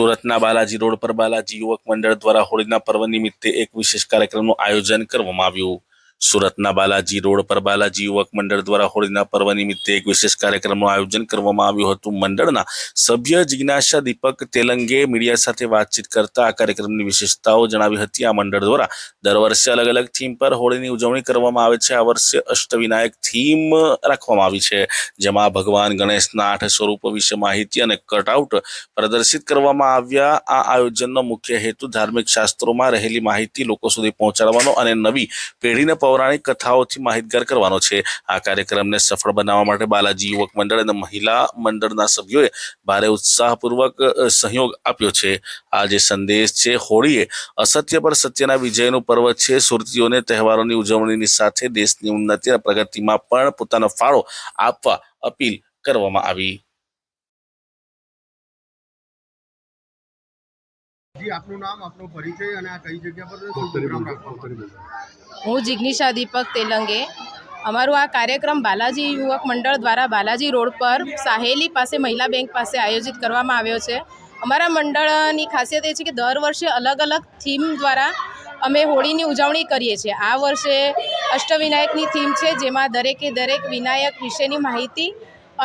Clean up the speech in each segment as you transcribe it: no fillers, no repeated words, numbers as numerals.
સુરતના બાલાજી રોડ પર બાલાજી યુવક મંડળ દ્વારા હોળીના પર્વ નિમિત્તે એક વિશેષ કાર્યક્રમનું આયોજન કરવામાં આવ્યું। સુરતના બાલાજી રોડ પર બાલાજી યુવક મંડળ દ્વારા હોળીના પર્વ નિમિત્તે એક વિશેષ કાર્યક્રમનું આયોજન કરવામાં આવ્યું હતું। મંડળના સભ્ય જિજ્ઞાસા દીપક તેલંગે મીડિયા સાથે વાતચીત કરતા આ કાર્યક્રમની વિશેષતાઓ જણાવી હતી। આ મંડળ દ્વારા દર વર્ષે અલગ અલગ થીમ પર હોળીની ઉજવણી કરવામાં આવે છે। આ વર્ષે અષ્ટવિનાયક થીમ રાખવામાં આવી છે, જેમાં ભગવાન ગણેશના 8 સ્વરૂપો વિશે માહિતી અને કટઆઉટ પ્રદર્શિત કરવામાં આવ્યા। આ આયોજનનો મુખ્ય હેતુ ધાર્મિક શાસ્ત્રોમાં રહેલી માહિતી લોકો સુધી પહોંચાડવાનો અને નવી પેઢીને પૌરાણિક કથાઓથી માહિતગાર કરવાનો છે। આ કાર્યક્રમને સફળ બનાવવા માટે બાલાજી યુવક મંડળ અને મહિલા મંડળના સભ્યોએ ભારે ઉત્સાહપૂર્વક સહયોગ આપ્યો છે। આ જે સંદેશ છે, હોળી એ અસત્ય પર સત્યના વિજયનું પર્વ છે। સુરતીઓને તહેવારોની ઉજવણીની સાથે દેશની ઉન્નતિ અને પ્રગતિમાં પણ પોતાનો ફાળો આપવા અપીલ કરવામાં આવી। जी, आपનું નામ, આપનો પરિચય અને આ કઈ જગ્યા પર શું પ્રોગ્રામ રાખવામાં? હું જિજ્ઞાસા દીપક તેલંગે। અમારું આ કાર્યક્રમ બાલાજી યુવક મંડળ દ્વારા બાલાજી રોડ પર સાહેલી પાસે મહિલા બેંક પાસે આયોજિત કરવામાં આવ્યો છે। અમારા મંડળની ખાસિયત એ છે કે દર વર્ષે અલગ અલગ થીમ દ્વારા અમે હોળીની ઉજવણી કરીએ છીએ। આ વર્ષે અષ્ટવિનાયકની થીમ છે, જેમાં દરેકે દરેક વિનાયક વિશેની માહિતી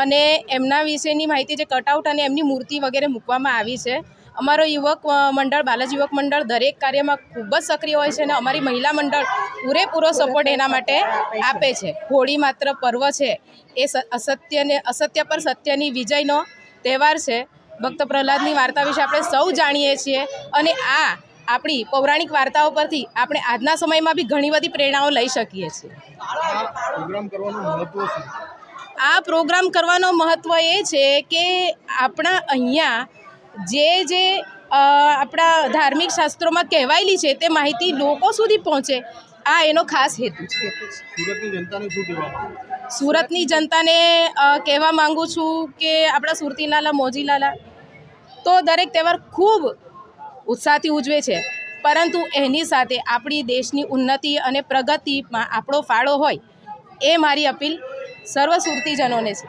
અને એમના વિશેની માહિતી જે કટઆઉટ અને એમની મૂર્તિ વગેરે મૂકવામાં આવી છે। અમારો યુવક મંડળ બાલાજી યુવક મંડળ દરેક કાર્યમાં ખૂબ જ સક્રિય હોય છે અને અમારી મહિલા મંડળ પૂરેપૂરો સપોર્ટ એના માટે આપે છે। હોળી માત્ર પર્વ છે, એ અસત્ય પર સત્યની વિજયનો તહેવાર છે। ભક્ત પ્રહલાદની વાર્તા વિશે આપણે સૌ જાણીએ છીએ અને આ આપણી પૌરાણિક વાર્તાઓ પરથી આપણે આજના સમયમાં બી ઘણી બધી પ્રેરણાઓ લઈ શકીએ છીએ। આ પ્રોગ્રામ કરવાનો મહત્ત્વ એ છે કે આપણા અહીંયા જે આપણા ધાર્મિક શાસ્ત્રોમાં કહેવાયેલી છે તે માહિતી લોકો સુધી પહોંચે, આ એનો ખાસ હેતુ છે। સુરતની જનતાને કહેવા માગું છું કે આપણા સુરતી લાલા મોજી લાલા તો દરેક તહેવાર ખૂબ ઉત્સાહથી ઉજવે છે, પરંતુ એની સાથે આપણી દેશની ઉન્નતિ અને પ્રગતિમાં આપણો ફાળો હોય, એ મારી અપીલ સર્વ સુરતીજનોને છે।